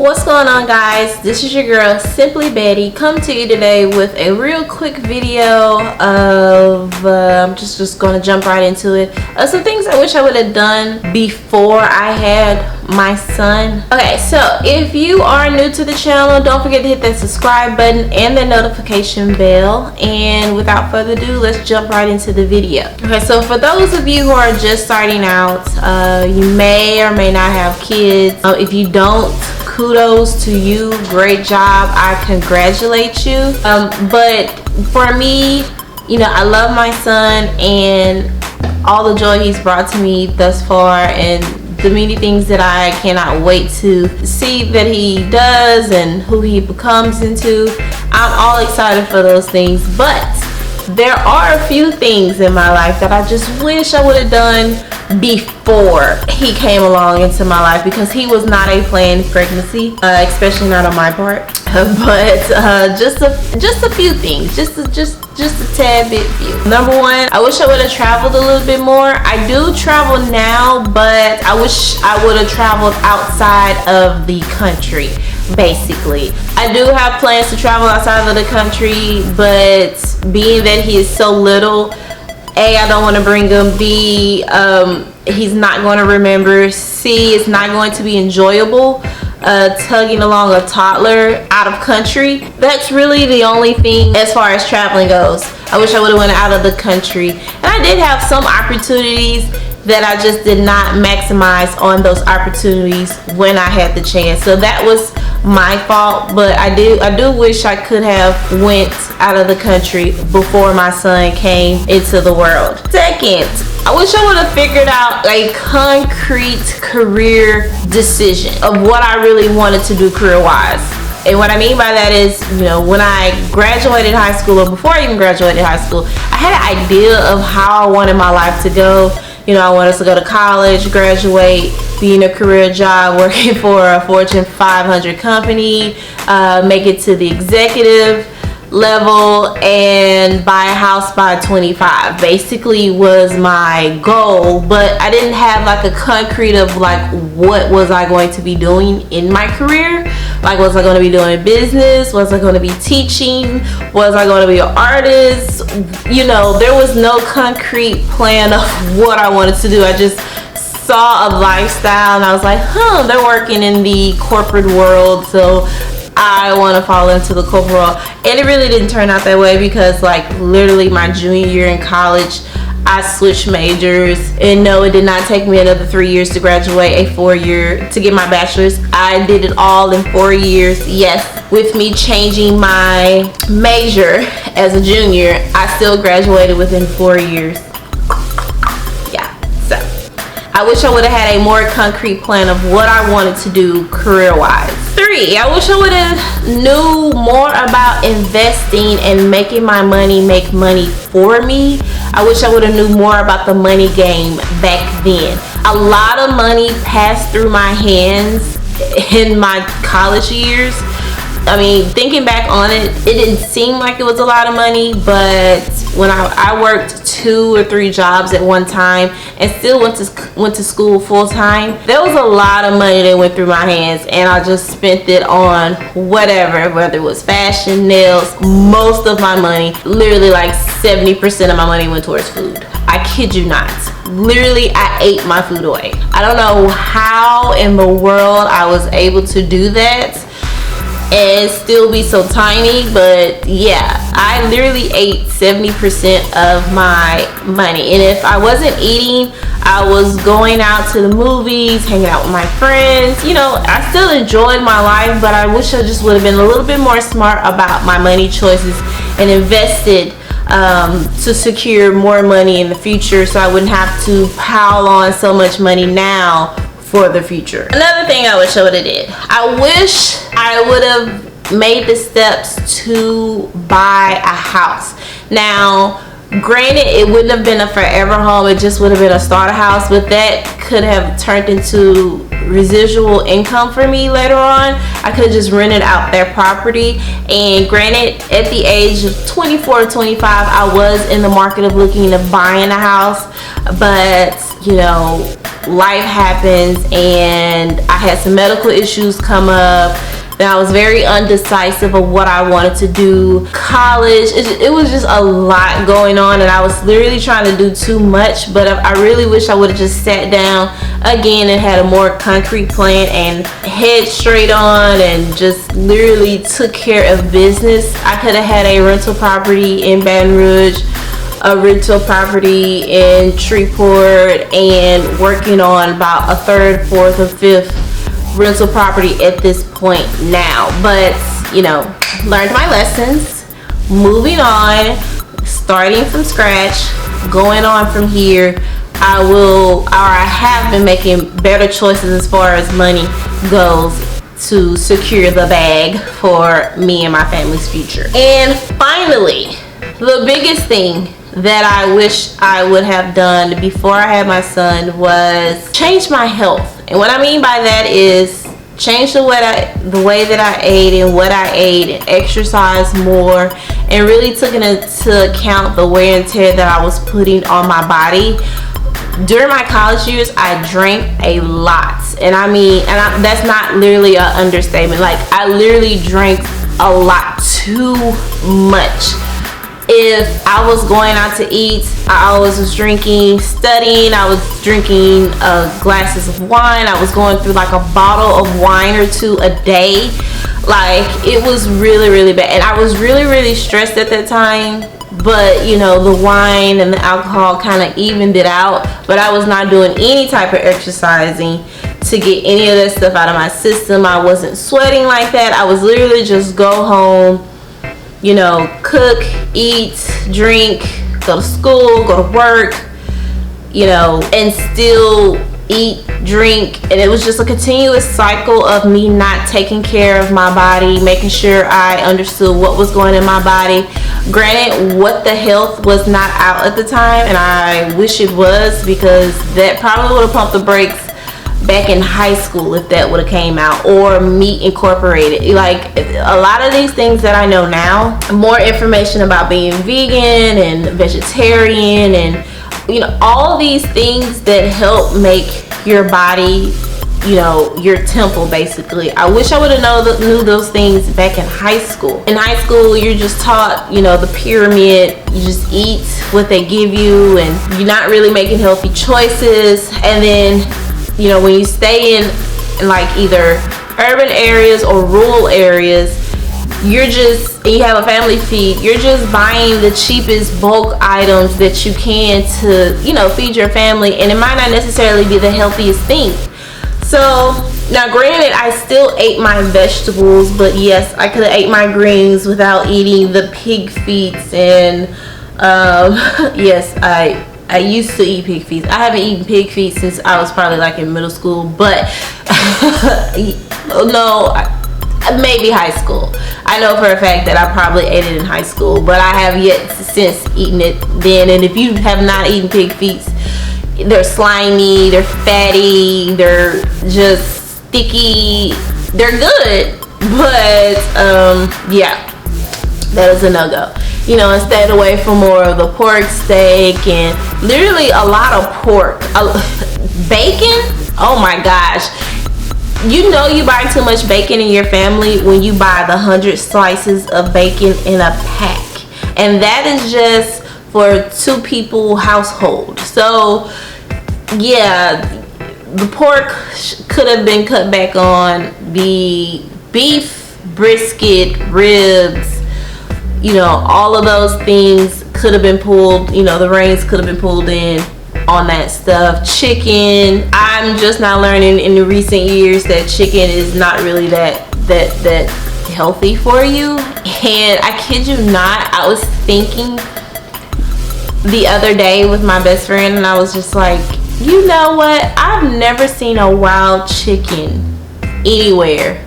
What's going on, guys? This is your girl Simply Betty, come to you today with a real quick video of I'm just gonna jump right into it. Some things I wish I would have done before I had my son. Okay, so if you are new to the channel, don't forget to hit that subscribe button and the notification bell, and without further ado, let's jump right into the video. Okay, so for those of you who are just starting out, you may or may not have kids. If you don't, kudos to you, great job, I congratulate you. But for me, you know, I love my son and all the joy he's brought to me thus far, and the many things that I cannot wait to see that he does and who he becomes into. I'm all excited for those things, but there are a few things in my life that I just wish I would have done before he came along into my life, because he was not a planned pregnancy, especially not on my part. But just a few things, just a tad bit few. Number one, I wish I would have traveled a little bit more. I do travel now, but I wish I would have traveled outside of the country. Basically, I do have plans to travel outside of the country, but being that he is so little, A, I don't want to bring him. B, he's not going to remember. C, it's not going to be enjoyable tugging along a toddler out of country. That's really the only thing as far as traveling goes. I wish I would have went out of the country, and I did have some opportunities that I just did not maximize on those opportunities when I had the chance. So that was my fault, but I do wish I could have went out of the country before my son came into the world. Second, I wish I would have figured out a concrete career decision of what I really wanted to do career-wise. And what I mean by that is, you know, when I graduated high school, or before I even graduated high school, I had an idea of how I wanted my life to go. You know, I wanted to go to college, graduate, be in a career job, working for a Fortune 500 company, make it to the executive level, and buy a house by 25. Basically was my goal, but I didn't have like a concrete of like what was I going to be doing in my career. Like, was I going to be doing business? Was I going to be teaching? Was I going to be an artist? You know, there was no concrete plan of what I wanted to do. I just saw a lifestyle and I was like, they're working in the corporate world, so I want to fall into the corporate world. And it really didn't turn out that way, because like literally my junior year in college, I switched majors, and no, it did not take me another 3 years to graduate, a 4-year to get my bachelor's. I did it all in 4 years. Yes, with me changing my major as a junior, I still graduated within 4 years. Yeah, so I wish I would have had a more concrete plan of what I wanted to do career-wise. 3, I wish I would have knew more about investing and making my money make money for me. I wish I would have knew more about the money game back then. A lot of money passed through my hands in my college years. I mean, thinking back on it, it didn't seem like it was a lot of money, but when I worked 2 or 3 jobs at one time and still went to school full time, there was a lot of money that went through my hands, and I just spent it on whatever, whether it was fashion, nails. Most of my money, literally like 70% of my money, went towards food. I kid you not. Literally, I ate my food away. I don't know how in the world I was able to do that and still be so tiny, but yeah, I literally ate 70% of my money. And if I wasn't eating, I was going out to the movies, hanging out with my friends. You know, I still enjoyed my life, but I wish I just would have been a little bit more smart about my money choices and invested to secure more money in the future, so I wouldn't have to pile on so much money now for the future. Another thing I wish I would have did, I wish I would have made the steps to buy a house. Now, granted, it wouldn't have been a forever home, it just would have been a starter house, but that could have turned into residual income for me later on. I could have just rented out their property. And granted, at the age of 24 or 25, I was in the market of looking to buying a house, but you know, life happens and I had some medical issues come up. Then I was very undecisive of what I wanted to do. College, it was just a lot going on, and I was literally trying to do too much. But I really wish I would have just sat down again and had a more concrete plan and head straight on and just literally took care of business. I could have had a rental property in Baton Rouge, a rental property in Shreveport, and working on about a third, fourth, or fifth rental property at this point now. But you know, learned my lessons, moving on, starting from scratch, going on from here. I have been making better choices as far as money goes to secure the bag for me and my family's future. And finally, the biggest thing that I wish I would have done before I had my son was change my health. And what I mean by that is change the way that I ate and what I ate, and exercise more, and really took into account the wear and tear that I was putting on my body. During my college years, I drank a lot, and that's not literally an understatement. Like, I literally drank a lot, too much. If I was going out to eat, I always was drinking. Studying, I was drinking glasses of wine. I was going through like a bottle of wine or two a day. Like, it was really, really bad. And I was really, really stressed at that time. But, you know, the wine and the alcohol kind of evened it out. But I was not doing any type of exercising to get any of that stuff out of my system. I wasn't sweating like that. I was literally just go home, you know, cook, eat, drink, go to school, go to work, you know, and still eat, drink. And it was just a continuous cycle of me not taking care of my body, making sure I understood what was going in my body. Granted, What the Health was not out at the time, and I wish it was, because that probably would have pumped the brakes back in high school if that would have came out, or Meat Incorporated. Like, a lot of these things that I know now, more information about being vegan and vegetarian, and you know, all these things that help make your body, you know, your temple basically. I wish I would have knew those things back in high school. In high school, you're just taught, you know, the pyramid. You just eat what they give you, and you're not really making healthy choices. And then, you know, when you stay in like either urban areas or rural areas, you have a family feed, you're just buying the cheapest bulk items that you can to, you know, feed your family, and it might not necessarily be the healthiest thing. So now, granted, I still ate my vegetables, but yes, I could have ate my greens without eating the pig feet. And yes, I used to eat pig feet. I haven't eaten pig feet since I was probably like in middle school, but no, maybe high school. I know for a fact that I probably ate it in high school, but I have yet since eaten it then. And if you have not eaten pig feet, they're slimy, they're fatty, they're just sticky. They're good, but yeah, that is a no-go. You know, and stayed away from more of the pork steak and literally a lot of pork. Bacon, oh my gosh. You know you buy too much bacon in your family when you buy the 100 slices of bacon in a pack. And that is just for 2 people household. So yeah, the pork could have been cut back on. The beef, brisket, ribs, you know, all of those things could have been pulled, you know, the reins could have been pulled in on that stuff. Chicken, I'm just now learning in the recent years that chicken is not really that healthy for you. And I kid you not, I was thinking the other day with my best friend, and I was just like, you know what, I've never seen a wild chicken anywhere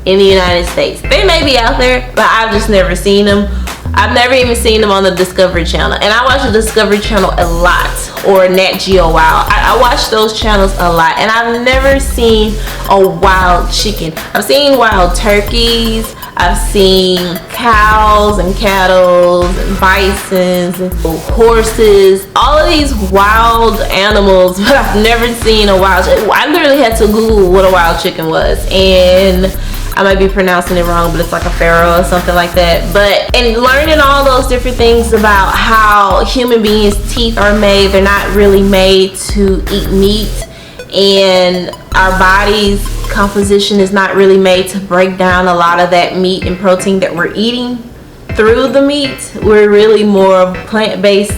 in the United States. They may be out there, but I've just never seen them. I've never even seen them on the Discovery Channel. And I watch the Discovery Channel a lot, or Nat Geo Wild. I watch those channels a lot, and I've never seen a wild chicken. I've seen wild turkeys. I've seen cows and cattle and bisons and horses, all of these wild animals, but I've never seen a wild chicken. I literally had to Google what a wild chicken was, and I might be pronouncing it wrong, but it's like a pharaoh or something like that. But and learning all those different things about how human beings' teeth are made, they're not really made to eat meat, and our body's composition is not really made to break down a lot of that meat and protein that we're eating through the meat. We're really more of plant-based,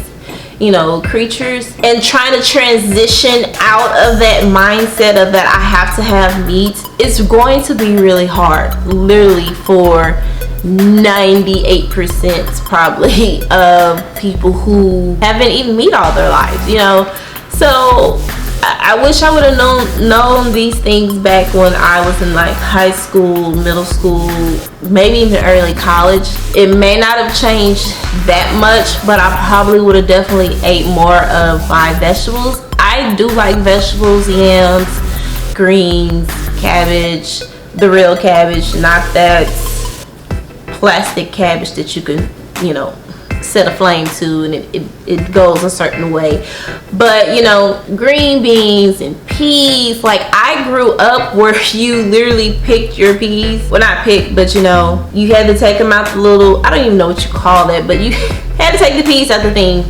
you know, creatures, and trying to transition out of that mindset of that I have to have meat is going to be really hard, literally, for 98% probably of people who haven't eaten meat all their lives, you know. So I wish I would have known these things back when I was in like high school, middle school, maybe even early college. It may not have changed that much, but I probably would have definitely ate more of my vegetables. I do like vegetables, yams, greens, cabbage, the real cabbage, not that plastic cabbage that you can, you know, set a flame to and it goes a certain way. But you know, green beans and peas, like I grew up where you literally picked your peas. Well, not picked, but you know, you had to take them out the little, I don't even know what you call that, but you had to take the peas out the thing,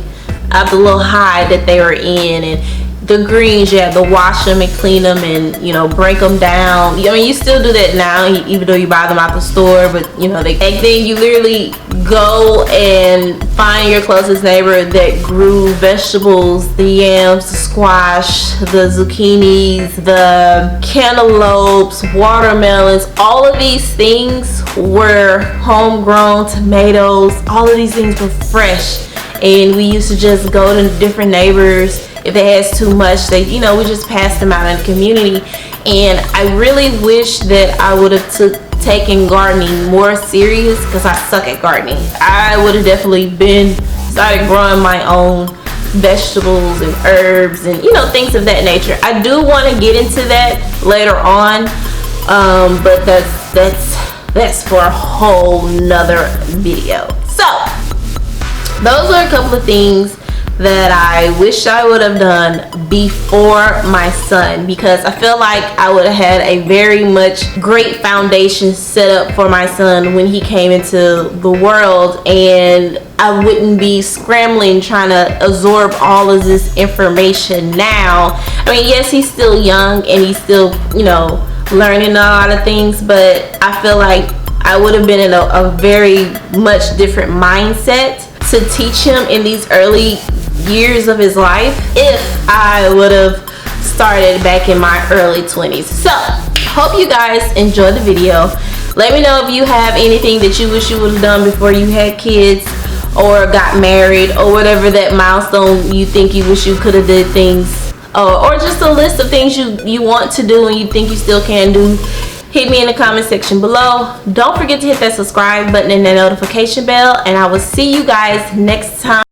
out the little hide that they were in. And the greens, you have to wash them and clean them and, you know, break them down. I mean, you still do that now, even though you buy them out the store, but you know, back then you literally go and find your closest neighbor that grew vegetables, the yams, the squash, the zucchinis, the cantaloupes, watermelons. All of these things were homegrown, tomatoes, all of these things were fresh. And we used to just go to different neighbors. If they had too much, they, you know, we just passed them out in the community. And I really wish that I would have taken gardening more serious, because I suck at gardening. I would have definitely started growing my own vegetables and herbs and, you know, things of that nature. I do want to get into that later on, but that's for a whole nother video. So those are a couple of things that I wish I would have done before my son, because I feel like I would have had a very much great foundation set up for my son when he came into the world, and I wouldn't be scrambling trying to absorb all of this information now. I mean, yes, he's still young and he's still, you know, learning a lot of things, but I feel like I would have been in a very much different mindset to teach him in these early years of his life if I would have started back in my early 20s. So hope you guys enjoyed the video. Let me know if you have anything that you wish you would have done before you had kids or got married, or whatever that milestone you think you wish you could have did things, or just a list of things you want to do and you think you still can do. Hit me in the comment section below. Don't forget to hit that subscribe button and that notification bell, and I will see you guys next time.